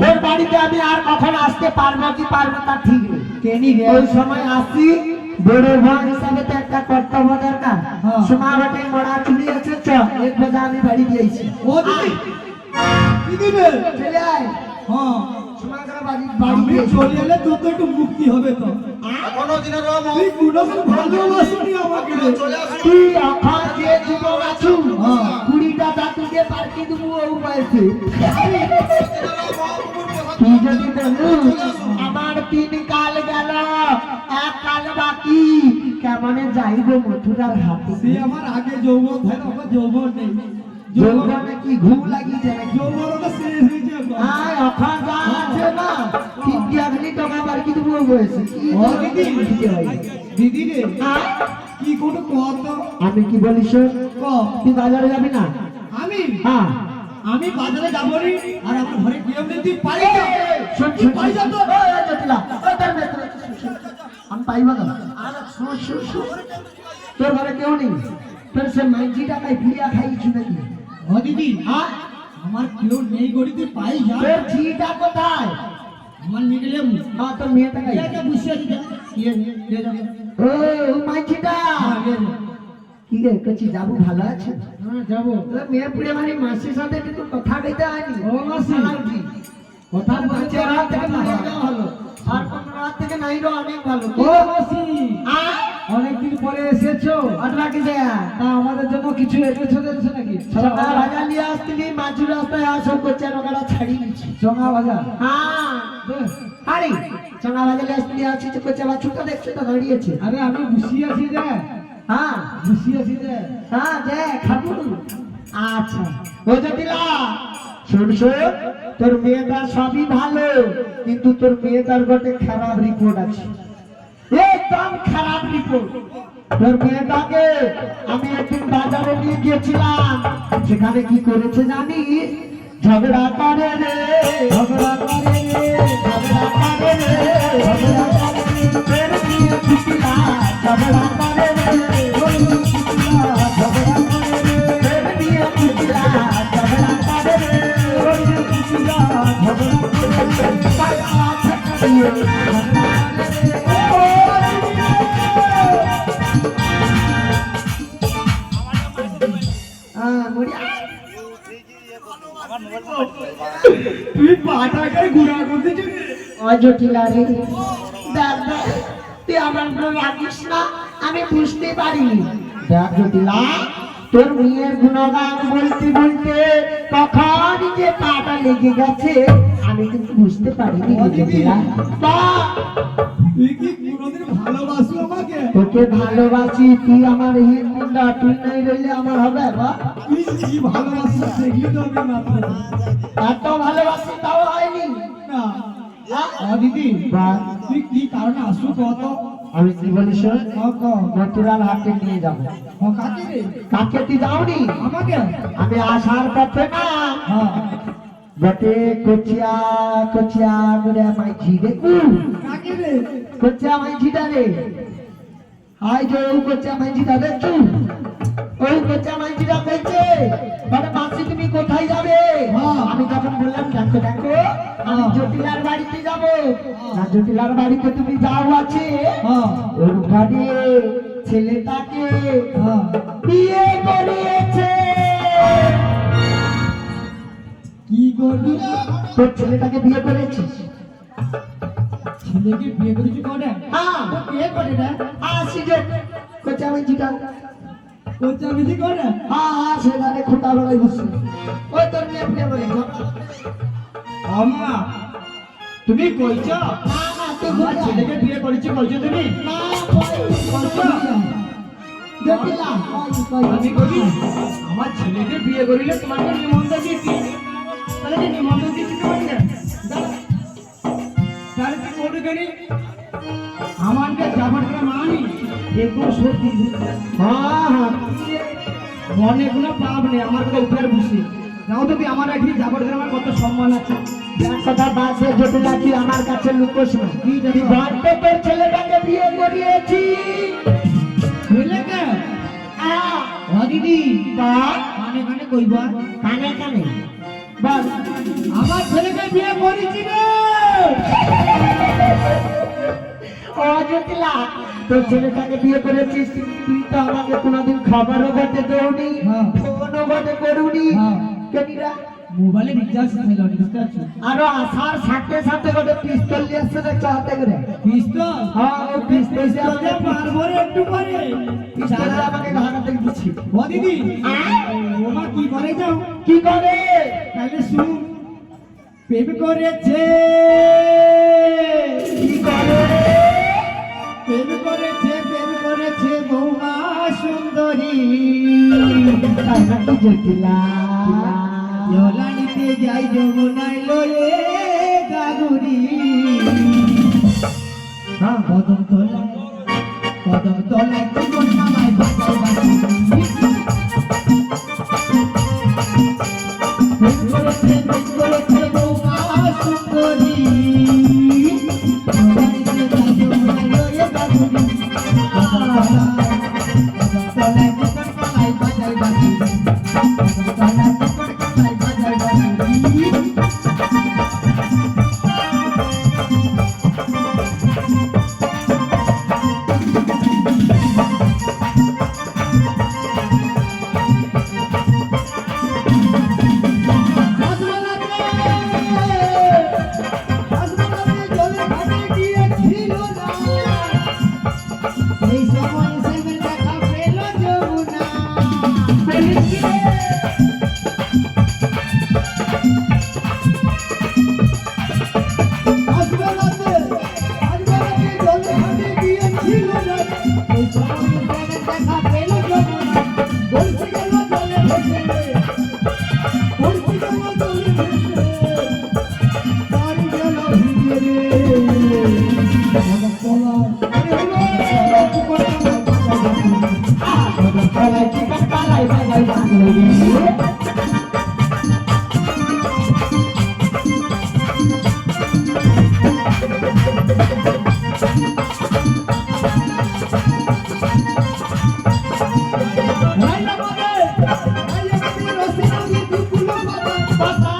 তোর বাড়িতে আমি আর কখন আসতে পারবো কি পারবো তা ঠিক নেই। ওই সময় আসি বড় ভাই হিসাবে তো একটা কর্তব্য দরকার। সমাবেটে মরা চুরি আছে, চ এক বাজে আমি বাড়ি দিয়েছি। ও দিদি চলে আয়। হ্যাঁ বাড়ি চলে এলে তোর তো একটু মুক্তি হবে। তো এখনো দিনের ভালোবাসনি আমাকে। তুই এখন যে যুবক আছু 20টা দাঁতু দিয়ে পার্কি দেবো ও বয়সে। তুই যদি বলুস আমার 3 কাল গেল 1 কাল বাকি, কেমনে যাইব মথুরার হাতে। সে আমার আগে যৌবন হয়, আমার যৌবন নেই। যৌবনে কি ঘুম লাগিয়েছে নাকি? যৌবনটা শেষ হয়েছে। আয় এখন যা আছে না 3 টাকা পার্কি দেবো ও বয়সে। দিদি রে কি কোনো কথা আমি কি বলি শোন। তুই বাজারে যাবি না? আমি হ্যাঁ আমি বাজারে যাবো নি। আর আমার ঘরে কেউ নেই, তুই পারি না। শোন শোন পারি যা তো জটিলা আমি পাইবা না। আর শোন শোন শোন তোর ঘরে কেউ নেই, তোর সে মাইজি টাকায় ফিরিয়া খাইছি নাকি? ও দিদি হ্যাঁ আমার কেউ নেই গড়ি, তুই পাই যা। তোর ঝিটা কোথায়? আমার মেয়ে গেলে হ্যাঁ তোর মেয়েটা খাই বুঝছি আছে। ও মাইজিটা কি রে কচি যাবো? ভালো আছে? হ্যাঁ যাবো। মেয়ে পুড়ে মানে মাসির সাথে কিন্তু কথা কইতে হয়নি। ও মাসি কথা বলছে রাত থেকে ভালো আর 15 রাত থেকে নাই রো অনেক ভালো। ও মাসি অনেকদিন পরে এসেছো। আটলা কি যায় তা আমাদের জন্য কিছু এনেছো দেছো নাকি? চঙ্গা ভাজা নিয়ে আসছিলি, মাছুর রাস্তায় আসো কোচা নগাড়া ছাড়ি নিছি। চঙ্গা ভাজা হ্যাঁ আরে চঙ্গা ভাজা নিয়ে আসছিলি আছি তো কোচা বাছুটা দেখছো তো দাঁড়িয়েছে। আরে আমি বসিয়ে আছি রে। হ্যাঁ বসিয়ে আছি রে। হ্যাঁ যে খাবো। আচ্ছা ও জটিলা শোন শোন তোর মেয়েটা সবই ভালো, কিন্তু তোর মেয়েটার গোটে খারাপ রিপোর্ট আছে, একদম খারাপ রিপোর্ট। তোর মেয়েটাকে আমি একদিন বাজারে নিয়ে গিয়েছিলাম, সেখানে কি করেছে জানিস? ঝগড়া করে রে ঝগড়া করে রে ঝগড়া করে রে ঝগড়া করে রে খুশিলা ঝগড়া করে রে খুশিলা ঝগড়া করে রে নিয়ে খুশিলা ঝগড়া করে রে খুশিলা ঝগড়া করে রে তুই পাটা করে ঘুরা করতে অজটিলা রে দাদা তুই আমার উপর রাখিস না, আমি বুঝতে পারিনি। দেখ জটিলা তোর মেয়ের গুণগান বলতে বলতে কখন যে পাটা লেগে গেছে আমি কিন্তু বুঝতে পারিনি। জটিলা তুই কি কোনোদিন ভালোবাসি আমাকে? তোকে ভালোবাসি, তুই আমার হিট মুন্ডা, তুই নাই রইলে আমার হবে বা? তুই কি ভালোবাসিস সেগুলো তো আমি মাত্র এত ভালোবাসি তাও হয়নি না। দিদি তুই কি কারণে আসু কত? আমি কি বলি শোন, মথুরার হাটে নিয়ে যাবো। কাকে রে? কাকে তুই যাওনি? আমাকে আমি আসার পথে না বটে কোচিয়া কোচিয়া করে মাইছি দেখু। কাকে রে? কোচিয়া মাইছিটা রে। হাই যে ও কোচিয়া মাইছিটা দেখু, ওই কোচিয়া মাইছিটা কইছে বলে মাসি তুমি কোথায় যাবে? আমি যখন বললাম দেখো দেখো আমি জটিলার বাড়িতে যাব। না জটিলার বাড়িতে তুমি যাও আছে ওর ঘরে ছেলেটাকে বিয়ে করিয়েছে। কি করবি? তোর ছেলেটাকে বিয়ে করেছিস? ছেলেকে বিয়ে করেছি করে? হ্যাঁ বিয়ে করে না। আসি যে কোচামিজিটা কোচামিজি করে? হ্যাঁ হ্যাঁ সেখানে খোটা লড়াই বসে ওই তোর মেয়ে বিয়ে করে। আমা তুমি কইছো? না না তুই বল ছেলেকে বিয়ে করেছি কইছো তুমি? না কইছো জটিলা আমি কই আমার ছেলেকে বিয়ে করিলে তোমাকে নিমন্ত্রণ দিছি। তাহলে কি নিমন্ত্রণ দিছি তোমাকে? তাহলে তুই কোন গনি আমাকে যাবার করে মানি একদম সত্যি। হ্যাঁ হ্যাঁ মনে কোনো পাপ নেই, আমার কথা উপরে বসি নাও তো তুই আমার এখানে যাবার করে আমার কত সম্মান আছে। কথা বাসে জটিলা কি আমার কাছে লুকোস না? কি জানি বাড়তে তোর ছেলেটাকে বিয়ে করিয়েছি ছেলেকে দিদি বা কানে কানে কইব কানে কানে বল আমার ছেলেকে বিয়ে করেছি রে ও জটিলা তোর ছেলেটাকে বিয়ে করেছিস তুই তো আমাকে কোনোদিন খাবারও ঘটে দেওনি ফোনও ঘটে করুনি কেনিরা মোবাইলে রিচার্জ ছিল বুঝতে পারছিস আর আসার সাথে সাথে গোটে পিস্তল নিয়ে আসছে দেখছো হাতে করে পিস্তল হ্যাঁ ও পিস্তল সে আমাকে মারবো রে একটু পরে পিস্তল আমাকে ঘাড় থেকে দিচ্ছি ও দিদি ওমা কি করে যাও কি করে তাহলে শুন প্রেম করেছে কি করে প্রেম করেছে বৌমা সুন্দরী তাই নাকি জটিলা জলানিতে যাই যমুনায় লয়ে গাগুরি হ্যাঁ কদম তলায় জীবন নামায় বাঁচাই বাঁচাই করেছে বৌমা সুন্দরী জলানিতে যাই যমুনায় লয়ে গাগুরি কদম তলায় জীবন নামায় বাঁচাই বাঁচাই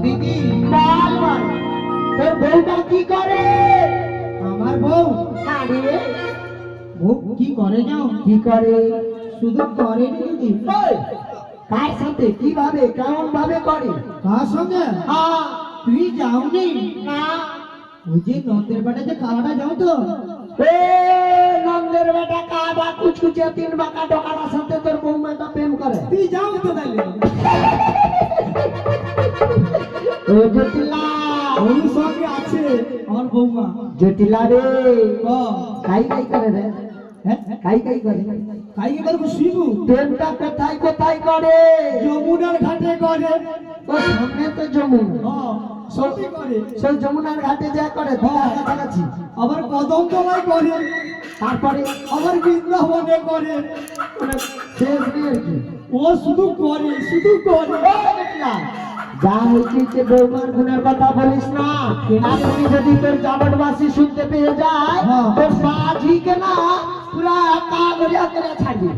দিদি তোর বউটা কি করে আমার বউ আরে বউ কি করে যাও কি করে শুধু করে দিদি কার সাথে কিভাবে কেমন ভাবে করে কার সঙ্গে হ্যাঁ তুই যাওনি না ওই যে নন্দের বেটা যে কালাটা যাও তো এ নন্দের বেটা কাবা কুচকুচে তিন বাঁকা ডকাটার সাথে তোর বউমাটা প্রেম করে তুই যাও তো তাহলে ও জটিলা ওই সঙ্গে আছে আমার বউমা জটিলা রে ও কাই কাই করে রে হ্যাঁ কাই কাই করে কাই কি করব শিবু প্রেমটা কোথায় কোথায় করে যমুনার ঘাটে করে ও সামনে তো যমুনা হ্যাঁ সত্যি করে সেই যমুনার ঘাটে যা করে কাছাকাছি আবার কদম তলায় করে তারপরে আবার বৃন্দাবনে করে শেষ নেই কি ও শুধু করে যা হয়েছে বৌমার গুণের কথা বলিস না আপনি যদি তোর জাবটবাসী শুনতে পেয়ে যায় তোর বাজিকে না পুরা কাগরিয়া করে ছাড়বি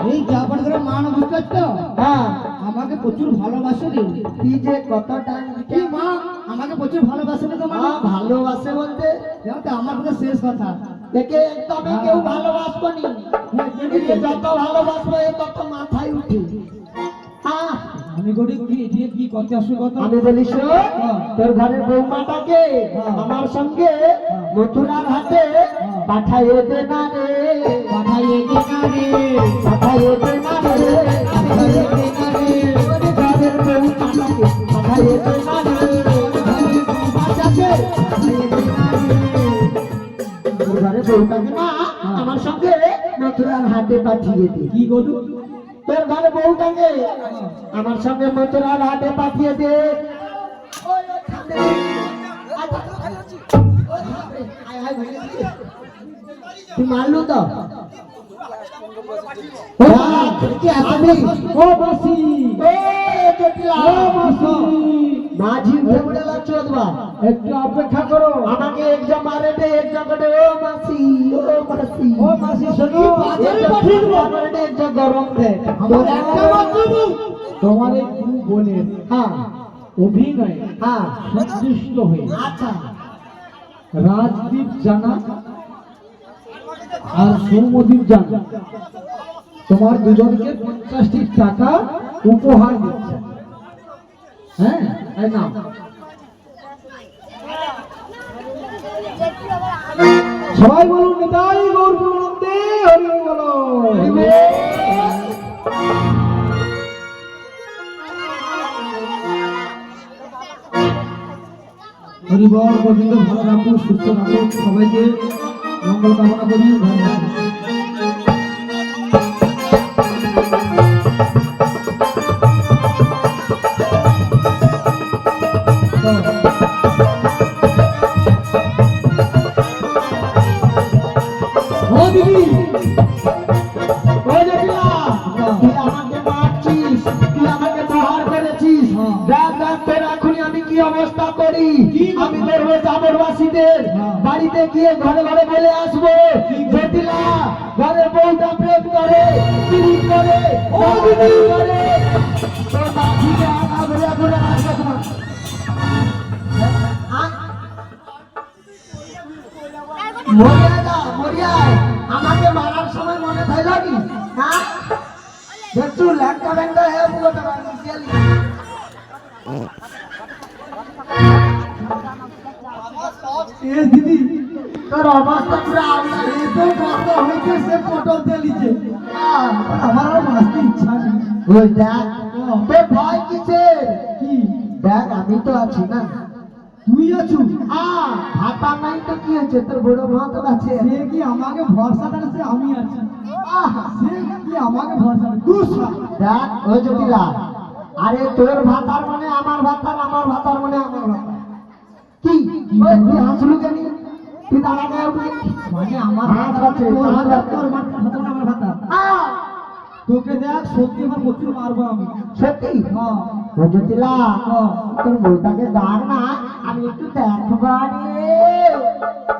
এই জাবট করে মান বুঝতে তো হ্যাঁ আমাকে প্রচুর ভালোবাসে রে তুই যে কতটা কি মা আমাকে প্রচুর ভালোবাসে না তোমার ভালোবাসে বলতে আমার তো শেষ কথা দেখে তবে কেউ ভালোবাসবো নি যত ভালোবাসবো তত মাথায় উঠে আমি গরিব কি দিয়ে কি করতে আসবে কত? আমি বলি শোন, তোর ঘরের বৌমাটাকে আমার সঙ্গে মথুরার হাটে পাঠাইয়ে দে না রে, পাঠাইয়ে দে না রে, পাঠাইয়ে দে না রে, পাঠাইয়ে দে না রে, তোর ঘরের বৌমাটাকে পাঠাইয়ে দে না রে, ঘরের বৌমাটাকে পাঠাইয়ে দে না রে। তোর ঘরের বৌটাকে না আমার সঙ্গে মথুরার হাটে পাঠিয়ে দে। কি গরু? তোর ঘরে বউটাকে আমার সঙ্গে মথুরার হাটে পাঠিয়ে দে। তুই মারলু তো মাঝি একটু অপেক্ষা করো, আমাকে একজন মারে দে, একজন করে ও মাসি, ও মাসি, ও মাসি শোনো, একজন গরম দে। তোমার এই দু বোনের হ্যাঁ অভিনয় হ্যাঁ সন্তুষ্ট হয়ে আচ্ছা রাজদীপ জানা আর সৌমদীপ জানা তোমার দুজনকে 50টি টাকা উপহার দিচ্ছে। হ্যাঁ তাই না? সবাই বলুন নিতাই গৌর প্রেমানন্দে হরি বলো। হরিবল গোবিন্দ ভালো রাখুন, সুস্থ রাখুন, সবাইকে মঙ্গল কামনা করি। ধন্যবাদ। ও দিদি, ও জটিলা, তুই আমাকে মারছিস, তুই আমাকে প্রহার করেছিস। দেখ দেখ তোর এখনই আমি কি অবস্থা করি। আমি বেরোবো চাবরবাসীদের বাড়িতে গিয়ে ঘরে ঘরে বলে আসবো, জটিলা ঘরের বউটা প্রেম করে, পিরিত করে, ও দিদি করে। তোর মাঝিকে আনা ঘুরে ঘুরে আসবে তোমার। মরিয়ায় আমাকে মারার সময় মনে থাকলো কি? হ্যাঁ দেখছু ল্যাংটা ব্যাংটা হ্যাঁ পুরোটা এ দিদি, তোর অবস্থা পুরো আলাদা। এত কত হয়েছে সে পটল তেলিছে, আমার আর বাঁচতে ইচ্ছা নেই। ওই দেখ তোর ভয় কিসের? কি দেখ আমি তো আছি না। তুই আছু? ভাতা নাই তো কি হয়েছে, তোর বড় মা তো আছে। সে কি আমাকে ভরসা দেয়? আমি আছি, সে কি আমাকে ভরসা দেয়? দেখ ও জটিলা, আরে তোর ভাতার মানে আমার ভাতার, আমার ভাতার মানে আমার ভাতার। কি ওই তুই হাসলু কেন? তুই দাঁড়া গায়ে উঠে মানে আমার হাত ভাতা, আছে, তোর হাত ভাতা, আছে। তোর ভাতা, আমার ভাতা। তোকে দেখ সত্যি আমার প্রচুর মারবো আমি। সত্যি হ্যাঁ ও জটিলা, তোর বউটাকে ডাক না, আমি একটু দেখবা রে।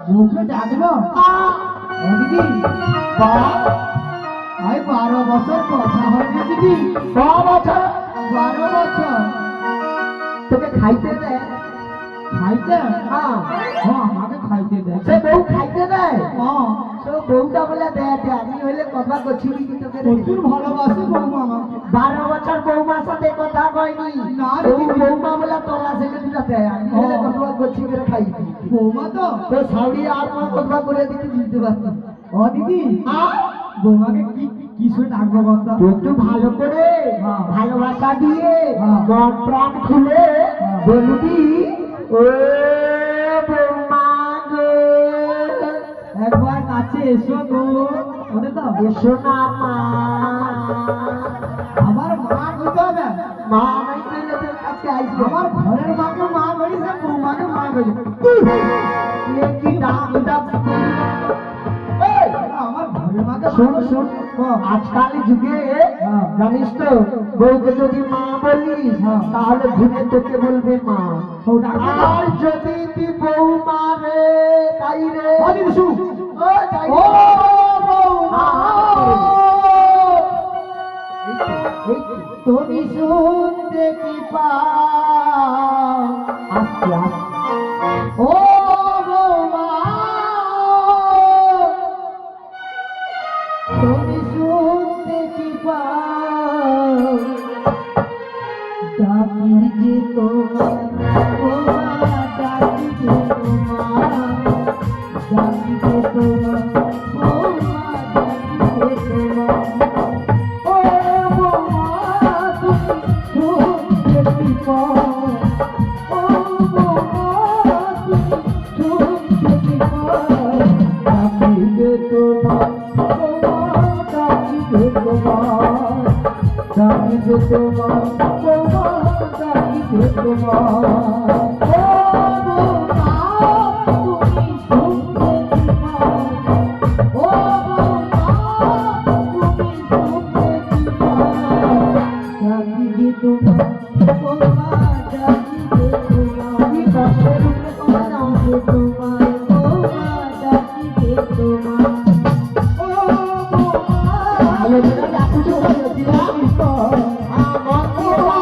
বউকে ডাকবো? ও দিদি, আই 12 বছর কথা হয়নি দিদি। 12 বছর? 12 বছর তোকে খাইতে দেয়? খাইতে? হ্যাঁ আমাকে খাইতে দেয়। সে বউ খাইতে দেয়? হ্যাঁ, তো বউটা বলে দেয় দে, আমি হইলে কথা করছি কি তোকে প্রচুর ভালোবাসে বৌমা আমাকে। 12 বছর বৌমার সাথে কথা কয়নি না তো দিদি। বৌমা বলে তোরা সেটা দিতে দেয়, আমি হইলে কথা করছি করে খাই। বৌমা তো তো সাউরি আর মা কথা করে দিতে বুঝতে পারছি। ও দিদি, বৌমাকে কি কি শুনে ডাকবো কথা? তুই একটু ভালো করে ভালোবাসা দিয়ে মন প্রাণ খুলে বলবি, ও বৌমা গো, একবার কাছে এসো গো। ওরে তো এসো না মা। আমার মা বুঝতে হবে। মা নাই পেলে তোর কাছে আসবে। আমার ঘরের মাকে মা বলিছে, বৌমাকে মা বলিছে। এ কি দাম দাম। আমার ঘরের মাকে শোন শোন, আজকাল যুগে জানিস তো বউকে যদি মা বলিস তাহলে ঘুরে তোকে বলবে মা। আর যদি তুই বউ মারে তাই রে ও তাই রে। তুমি শুনতে কি পাও? আস্তে আস্তে ও বৌমা, তুমি শুনতে কি পাও? ডাকিবে তোমার বৌমা ডাকিবে তোমার ও বৌমা তুমি শুনবে কি পাও ও বৌমা তুমি শুনবে কি পাও ডাকিবে তোমার বৌমা ডাকিবে তোমার ডাকিবে তোমার বৌমা ডাকিবে তোমার ও বৌমা তুমি শুনবে কি পাও ও বৌমা তুমি শুনবে কি পাও ডাকিবে তোমার বৌমা ডাকিবে তোমার বিকাশের উপরে ডাকিবে তোমার বৌমা ডাকিবে তোমার ও বৌমা ভালো করে ডাকুছো দিলাম আমার বৌমা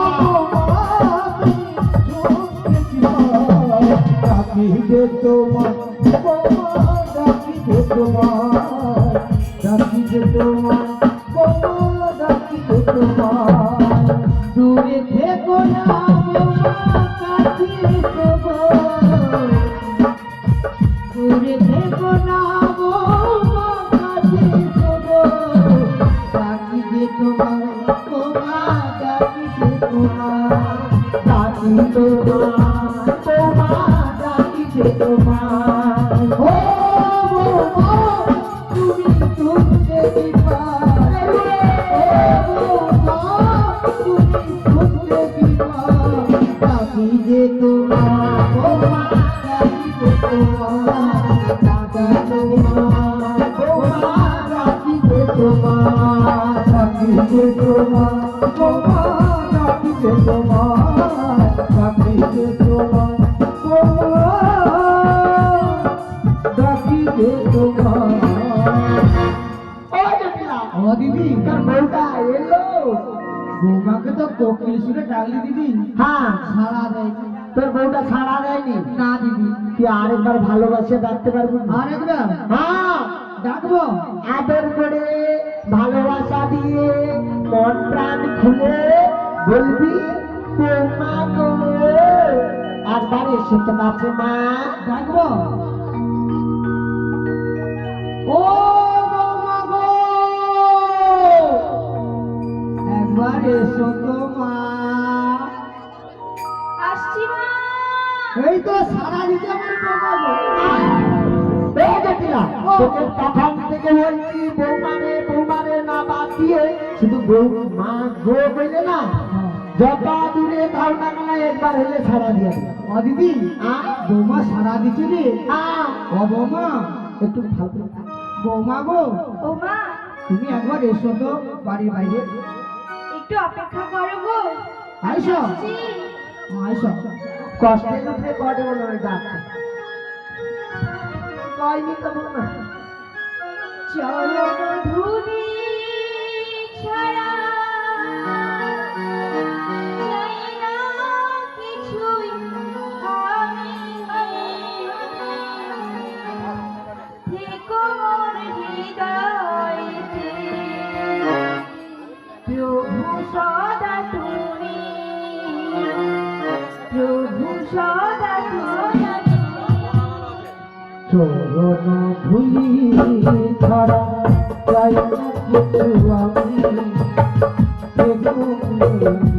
ডাকিবে তোমার বৌমা ডাকিবে তোমার ডাকিবে তোমার বৌমা ডাকিবে তোমার দূরে থেকো না বৌমা কাছে এসো দূরে থেকো না বৌমা কাছে এসো ডাকিবে তোমার বৌমা ডাকিবে তোমার ডাকিবে তোমার বৌমা ডাকিবে তোমার ও বৌমা তুমি শুনতে দিবার ও বৌমা তুমি শুনতে দিবার ডাকিবে তোমার বৌমা ডাকিবে তোমার ডাকিবে তোমার বৌমা ডাকিবে তোমার ডাকিবে তোমার বৌমা ডাকিবে তোমার ডাকিবে তোমার বৌমা ডাকিবে তোমার ও দিদি তোর বউটা এলো বৌমাকে তো কোকিল সুরে ডাকলি দিদি হ্যাঁ সাড়া দেয়নি তোর বউটা সাড়া দেয়নি না দিদি তুই আরেকবার ভালোবাসে ডাকতে পারবি আরেকবার হ্যাঁ ডাকবো আদর করে ভালোবাসা দিয়ে মন প্রাণ খুলে বলবি বৌমা গো একবার এসে তো কাছে মা ডাকবো ও বৌমা গো একবার এসো তো মা আসছি মা। এই তো সারা দিতে আমার বৌমা গো এই দেখলা তোকে তখন থেকে বলছি বৌমারে না বাদ দিয়ে শুধু মা গো বলে না যত দূরে থাও না কেন একবার হলে সারা দিয়ে ও দিদি বৌমা সারা দিচ্ছে রে ও বৌমা একটু ভালো করে বৌমা গো ও মা, তুমি একবার এসো তো বাড়ির বাইরে একটু অপেক্ষা করো গো। আইসো আসছি। আইসো কষ্টের উপরে কটে বলো ডাক কয়নি তো বলো না চরণ ধুলি ছাড়া চাই না কিছুই আমি। থেকো মোর হৃদয়েতে, প্রভু সদা তুমি, প্রভু সদা তুমি। চরণ ধুলি ছাড়া চাই না কিছু আমি প্রভু সদা তুমি,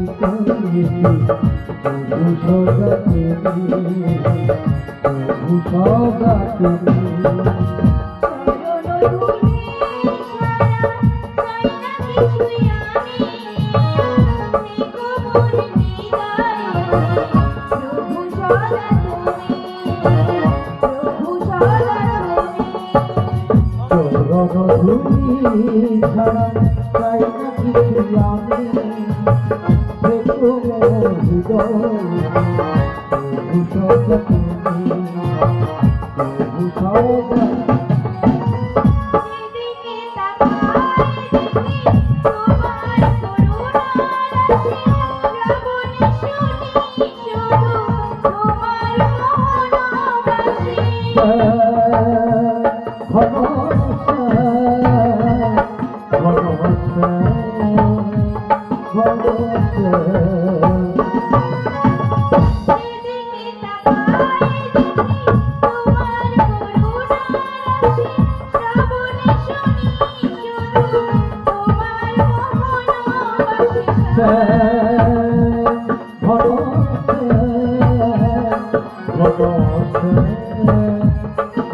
প্রভু সদা তুমি ধুলি ছাড়া চাই না কিছু আমি দেখো হৃদয় প্রভু সদা তুমি, প্রভু সদা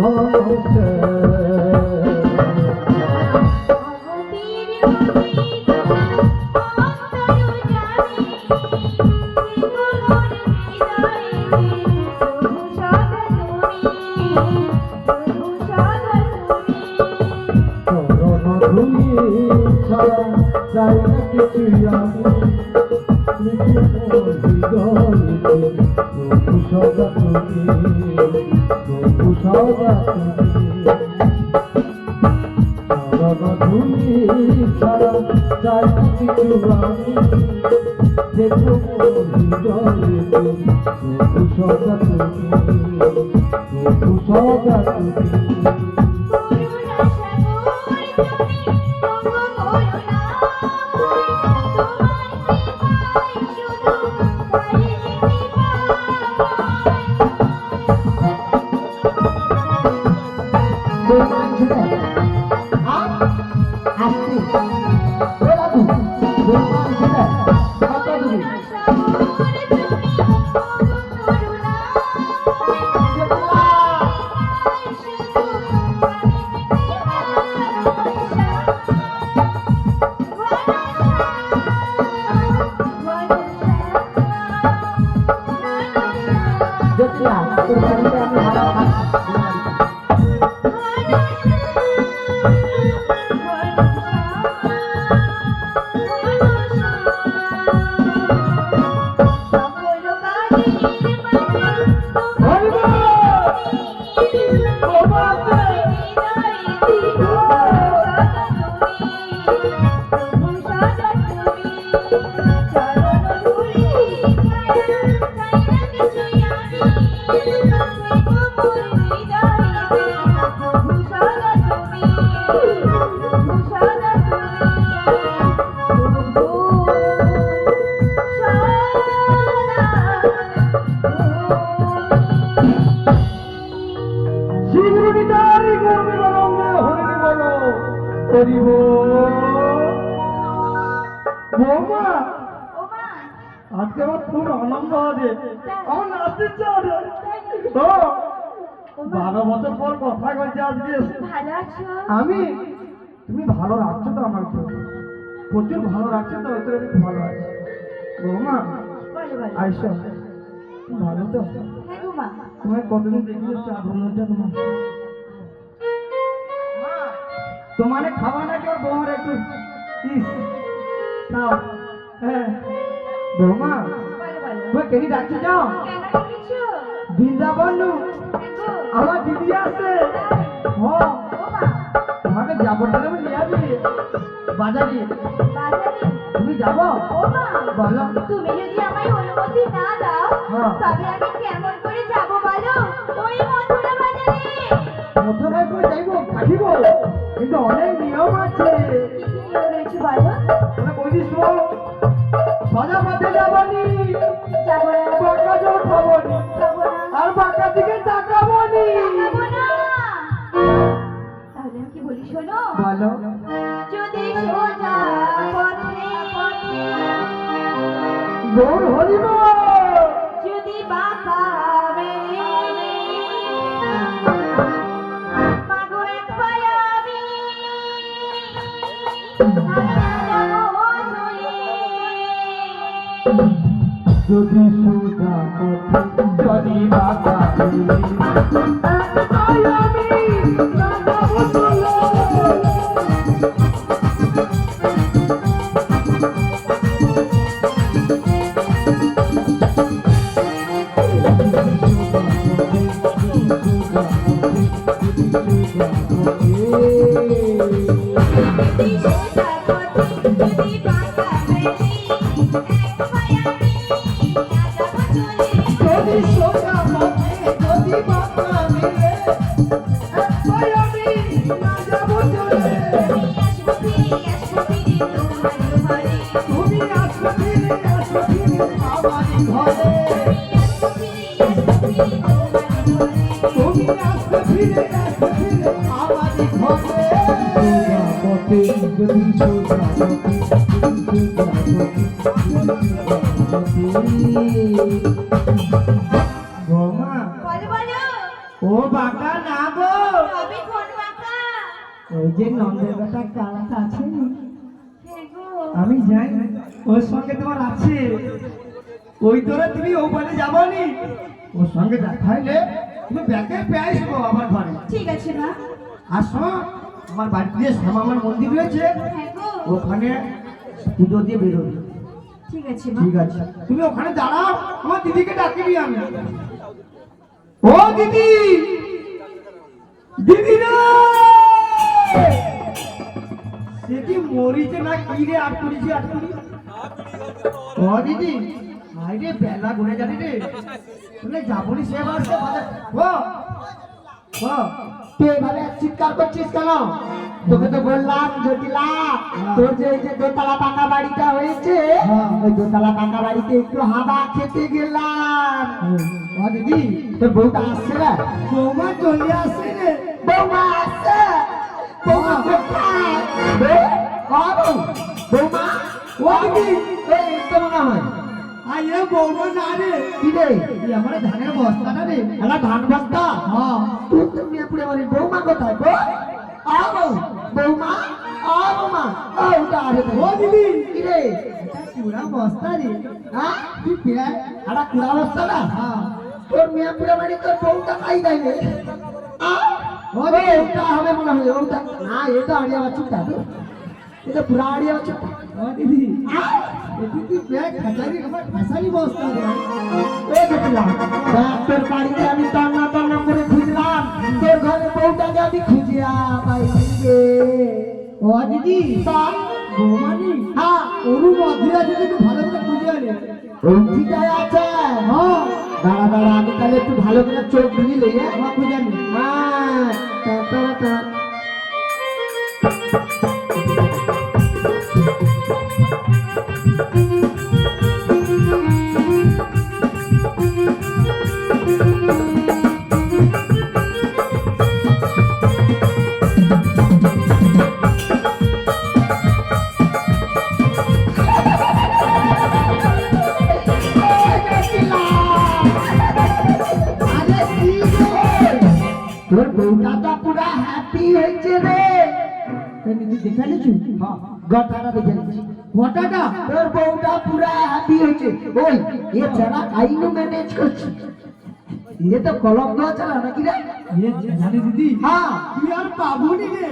খোঁজে ভগতির মতি তোমার অন্তর জানে তোমার হৃদয়ে প্রভু সদা তুমি প্রভু সদা তুমি চরণ ধুলি ছাড়া চাই না কিছু আমি প্রভু সদা তুমি প্রভু সদা তুমি চরণ ধুলি ছাড়া চাই না কিছু আমি দেখো হৃদয়ে প্রভু সদা তুমি প্রভু সদা তুমি করুণা সাগর তুমি তবু করুণাময় তোমার কৃপায় শুধু তাই বৌমা ওমা আজকে আমার খুব আনন্দ হবে আমার নাচতে ইচ্ছা হবে ও 12 বছর পর কথা বলছি আজকে ভালো আছো আমি তুমি ভালো রাখছো তো আমাকে প্রচুর ভালো রাখছো তো ওই আমি ভালো আছি বৌমা বলো বলো আইসো তুমি ভালো তো হ্যাঁ গো মা তোমার কতদিন দেখি চা ধন্যটা তোমার তোমার খাওয়া না কেউ বৌমার একটু ইস খাও হ্যাঁ বৌমা বলো বলো তুমি কেনি ডাকছি যাও কেন ডেকেছো বৃন্দাবন গো আমার দিদি আছে হ্যাঁ ওমা তোমাকে যাবো বলে আমি নিয়ে যাবি বাজারে বাজারে তুমি যাবো ওমা বলো তুমি যদি আমায় অনুমতি না দাও হ্যাঁ। তবে আমি কেমন করে যাব বলো ওই মথুরা বাজারে মথুরায় করে যাইবো কাটিব কিন্তু অনেক নিয়ম আছে কি কি নিয়ম রয়েছে বলো মানে কইদিস সাজা পাতে যাবনি যাবো না বাঁকা জল খাবনি যাবো না আর বাঁকা দিকে তাকাবনি যাবো না তাহলে আমি কি বলি শোনো বলো যদি সোজা পথে গৌর হরিব যদি বাঁকা বেলে মাগো এক পায়ামি যাবো চলে যদি সুদা পথে যদি বাঁকা হইলে তাই আমি না যাবো চলে যদি সোজা পথে যদি বাঁকা বেলে এক পায়ামি যাবো চলে যদি সোজা পথে যদি বাঁকা মিলে একবার আমি না যাবো চলে তুমি আসবে ফিরে আমারই ঘরে তুমি আসবে ফিরে আমারই ঘরে সোজা পথে যদি সোজা পথে বৌমা বলো বলো ও বাঁকা না গো, তবে কোন বাঁকা? ওই যে নন্দের বেটা কালাটা আছে না, হ্যাঁ গো। আমি যাই ওর সঙ্গে তোমার আছে, ওই তোরা তুমি ও বাড়ি যাবনি, ওর সঙ্গে দেখা হইলে তুমি ব্যাগে পেয়ে আসবো আমার ঘরে। ঠিক আছে মা। আর শোনো, আমার বাড়িতে যে শ্যামামার মন্দির রয়েছে হ্যাঁ গো। ওখানে পুজো দিয়ে বেরোবে। ঠিক আছে মা। ঠিক আছে, তুমি ওখানে দাঁড়াও, আমার দিদিকে ডাকিবি আমি। ও দিদি, দিদি রে, সে কি মরিছে না কি রে? আট করেছি আট করি। ও দিদি, আইরে বেলা ঘুরে যাবি রে, তুমি যাবনি সে বাসে ও ও তুই এভাবে চিৎকার করছিস কেন? তোকে তো বললাম জটিলা, তোর যে এই যে দোতলা পাকা বাড়িটা হয়েছে, ওই দোতলা পাকা বাড়িতে একটু হাওয়া খেতে গেলাম। ও দিদি, তোর বউটা আসছে না? বৌমা চলে আসছে রে। বৌমা আসছে? বৌমা কোথায়? বৌমা, ও দিদি, এই তো মনে হয়। আই এ বৌমা না রে, কি রে? এই আমার ধানের বস্তাটা রে। এলা ধান বস্তা? হ্যাঁ, তুই তো মেপুরে বলি বৌমা কোথায় গো? বৌমা, বৌমা, ওটা আরে ও দিদি, কি রে? এটা পুরা বস্তা রে। হ্যাঁ, তুই পেয়ে একটা কুড়া বস্তা না? হ্যাঁ, তোর মেপুরে বাড়ি তোর বউটা খাই দেয় রে। ওটা হবে মনে হয়, ওটা না, এটা আড়িয়া বাচ্চুটা, এটা পুরা আড়িয়া বাচ্চুটা। ও দিদি, এটি তুই পেয়ে খাঁচারি আমার খাঁচারি বস্তা রে। এই দেখলাম, দেখ তোর বাড়িতে আমি তন্না তন্না করে খুঁজলাম, তোর ঘরে বউটাকে আমি খুঁজিয়া পাইনি রে। ও দিদি, বৌমা নি, হ্যাঁ, ওরু মধ্যে আছে, একটু ভালো করে খুঁজে আনে। ওইটাই আছে। হ্যাঁ, দাঁড়া দাঁড়া, আমি তাহলে একটু ভালো করে চোখ বুঝলি, আমার খুঁজে আনি। হ্যাঁ, তা। তোর বউটা তো পুরা হ্যাপি হয়েছে রে। দিদি দেখে নিচ্ছি। হ্যাঁ, গটাটা দেখে নিচ্ছি। ঘটাটা তোর বউটা পুরা হ্যাপি হয়েছে। ওই এ যারা কাইনু ম্যানেজ করছে, এ তো কলঙ্ক চালা নাকি রে? ইয়ে জানি দিদি, হ্যাঁ, তুই আর পাবনি রে।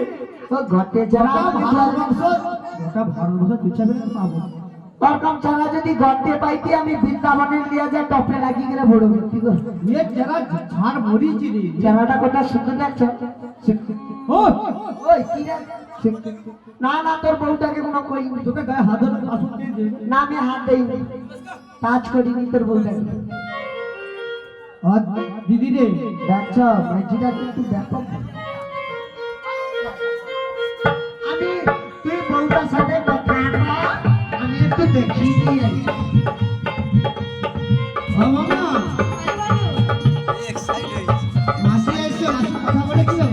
ও ঘটে যারা ভারতবর্ষ, গোটা ভারতবর্ষ তুই চাবে না পাবো। ওরকম ছাড়া যদি ঘটে পাইতে আমি বৃন্দাবনের লিয়া যা টপে লাগিয়ে গেলে ভরো কি গো? ইয়ে যারা ঝাড় মরিছি রে। চেহারাটা কত সুন্দর দেখছো। ও, ওই কি রে? না না, তোর বউটাকে কোনো কই তোকে গায়ে হাত ধরে আসুন দিয়ে দে। না, আমি হাত দেইনি, টাচ করিনি তোর বউটাকে। আর দিদি রে, দেখছো মেজিটা কিন্তু ব্যাপক। আমি তুই বউটার সাথে কথা বল, আমি একটু দেখিয়ে দিয়ে আসি। ও মামা, মাসি এসে মাসি কথা বলে কি হবে?